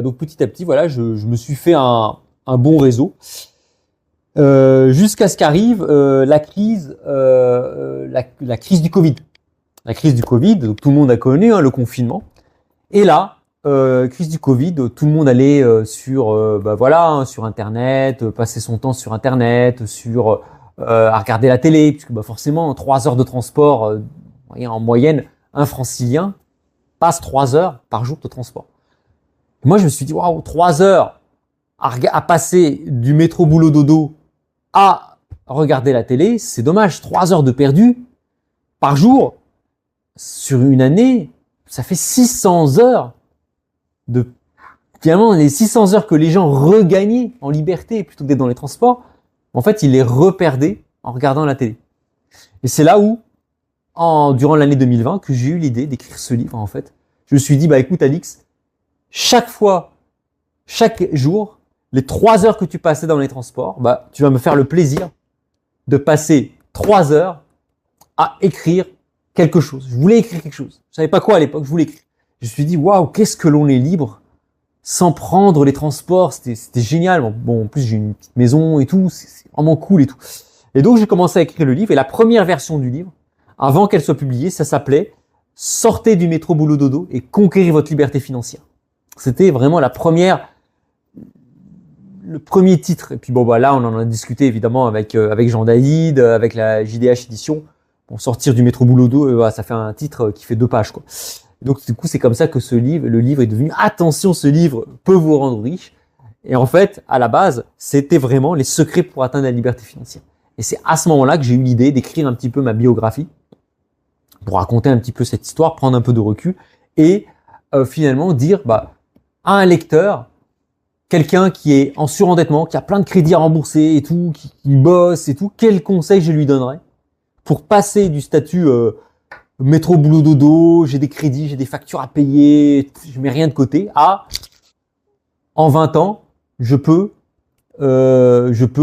donc petit à petit, voilà, je me suis fait un bon réseau. Jusqu'à ce qu'arrive la crise du Covid. La crise du Covid, donc tout le monde a connu le confinement. Et là, crise du Covid, tout le monde allait sur Internet, passer son temps sur Internet, à regarder la télé, puisque forcément 3 heures de transport, en moyenne, un Francilien passe 3 heures par jour de transport. Et moi, je me suis dit, waouh, 3 heures à passer du métro boulot dodo à regarder la télé, c'est dommage. 3 heures de perdu par jour sur une année, ça fait 600 heures finalement, les 600 heures que les gens regagnaient en liberté plutôt que d'être dans les transports, en fait, ils les reperdaient en regardant la télé. Et c'est là où, durant l'année 2020, que j'ai eu l'idée d'écrire ce livre, en fait. Je me suis dit, écoute, Alix, chaque jour, les 3 heures que tu passais dans les transports, tu vas me faire le plaisir de passer 3 heures à écrire quelque chose. Je voulais écrire quelque chose. Je savais pas quoi à l'époque, je voulais écrire. Je me suis dit, waouh, qu'est-ce que l'on est libre sans prendre les transports. C'était génial. Bon, en plus, j'ai une petite maison et tout. C'est vraiment cool et tout. Et donc, j'ai commencé à écrire le livre. Et la première version du livre, avant qu'elle soit publiée, ça s'appelait « Sortez du métro boulot dodo et conquérez votre liberté financière ». C'était vraiment le premier titre. Et puis là, on en a discuté évidemment avec Jean Daïd, avec la JDH édition. Bon, sortir du métro boulot dodo, ça fait un titre qui fait 2 pages, quoi. Donc du coup, c'est comme ça que le livre est devenu « Attention, ce livre peut vous rendre riche ». Et en fait, à la base, c'était vraiment les secrets pour atteindre la liberté financière. Et c'est à ce moment-là que j'ai eu l'idée d'écrire un petit peu ma biographie pour raconter un petit peu cette histoire, prendre un peu de recul et finalement dire à un lecteur, quelqu'un qui est en surendettement, qui a plein de crédits à rembourser et tout, qui bosse et tout, quel conseil je lui donnerais pour passer du statut métro boulot dodo, j'ai des crédits, j'ai des factures à payer, je mets rien de côté, en 20 ans, je peux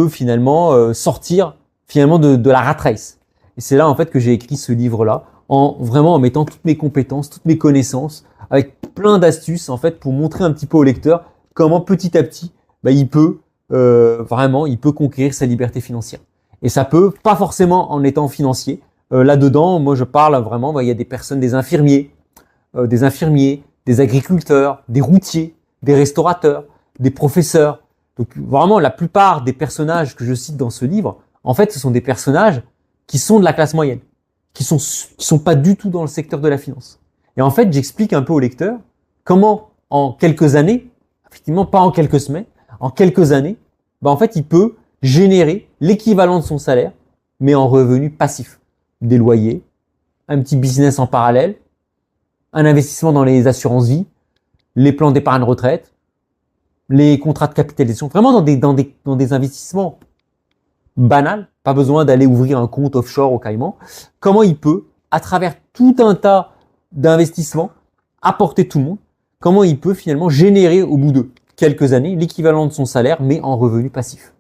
finalement sortir finalement de la rat race. Et c'est là en fait que j'ai écrit ce livre-là, en mettant toutes mes compétences, toutes mes connaissances, avec plein d'astuces en fait pour montrer un petit peu au lecteur comment petit à petit il peut conquérir sa liberté financière. Et ça peut pas forcément en étant financier. Là-dedans, moi je parle vraiment, il y a des personnes, des infirmiers, des agriculteurs, des routiers, des restaurateurs, des professeurs. Donc vraiment la plupart des personnages que je cite dans ce livre, en fait ce sont des personnages qui sont de la classe moyenne, qui sont pas du tout dans le secteur de la finance. Et en fait j'explique un peu au lecteur comment en quelques années, effectivement pas en quelques semaines, en quelques années, en fait il peut générer l'équivalent de son salaire, mais en revenus passifs. Des loyers, un petit business en parallèle, un investissement dans les assurances-vie, les plans d'épargne retraite, les contrats de capitalisation, vraiment dans des investissements banals, pas besoin d'aller ouvrir un compte offshore au Caïman. Comment il peut, à travers tout un tas d'investissements, apporter tout le monde, comment il peut finalement générer au bout de quelques années l'équivalent de son salaire, mais en revenus passifs.